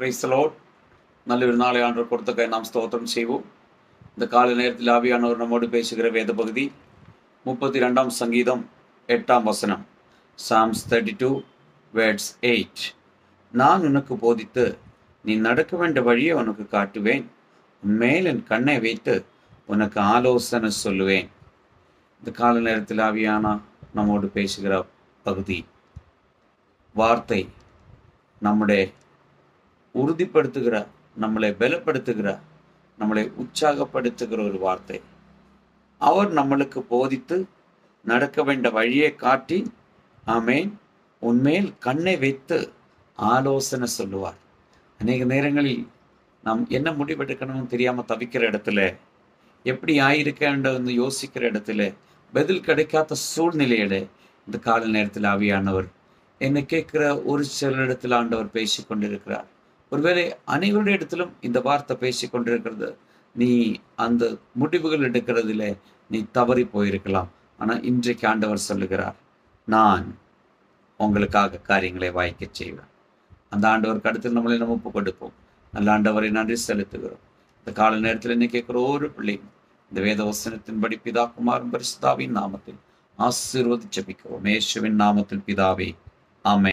Praise the Lord. நல்ல ஒரு நாளை ஆண்டவர் கொடுத்தக்காய் நாம் ஸ்தோத்திரம் செய்வோம். இந்த காலை நேரத்தில் ஆவியானவர் நம்மோடு பேசுகிற வேத பகுதி 32ஆம் சங்கீதம் 8ஆம் வசனம். Psalms 32 verse 8. நான் உனக்கு போதித்து நீ நடக்க வேண்டிய வழியை உனக்கு காட்டுவேன், மேல் என் கண்ணை வைத்து உனக்கு ஆலோசனை சொல்லுவேன். இந்த கால நேரத்தில் ஆவியானா நம்மோடு பேசுகிற பகுதி வார்த்தை நம்முடைய உறுதிப்படுத்துகிற, நம்மளை பலப்படுத்துகிற, நம்மளை உற்சாகப்படுத்துகிற ஒரு வார்த்தை. அவர் நம்மளுக்கு போதித்து நடக்க வேண்டிய வழியை காட்டி, ஆமேன், உன்மேல் கண்ணை வைத்து ஆலோசனை சொல்லுவார். அநேக நேரங்களில் நாம் என்ன முடிவெடுக்கணும்னு தெரியாமல் தவிக்கிற இடத்துல, எப்படி ஆயிருக்கேன்னு யோசிக்கிற இடத்துல, பதில் கிடைக்காத சூழ்நிலையில இந்த கால நேரத்தில் ஆவியானவர் என்னை கேட்கிற ஒரு சில இடத்துல ஆண்டவர் பேசி கொண்டிருக்கிறார். ஒருவேளை அனைவருடைய இடத்திலும் இந்த வார்த்தை பேசி கொண்டிருக்கிறது. நீ அந்த முடிவுகள் எடுக்கிறதுல நீ தவறி போயிருக்கலாம். ஆனால் இன்றைக்கு ஆண்டவர் சொல்லுகிறார், நான் உங்களுக்காக காரியங்களை வாய்க்க செய்வேன். அந்த ஆண்டவருக்கு அடுத்து நம்மளை நம்ம ஒப்பு கொடுப்போம். நல்ல ஆண்டவரை நன்றி செலுத்துகிறோம். இந்த கால நேரத்தில் என்ன கேட்கிற ஒரு பிள்ளையும் இந்த வேத வசனத்தின்படி பிதா குமாரன் பரிசுத்தாவின் நாமத்தில் ஆசீர்வதித்து ஜெபிக்கிறோம். இயேசுவின் நாமத்தில் பிதாவே, ஆமென்.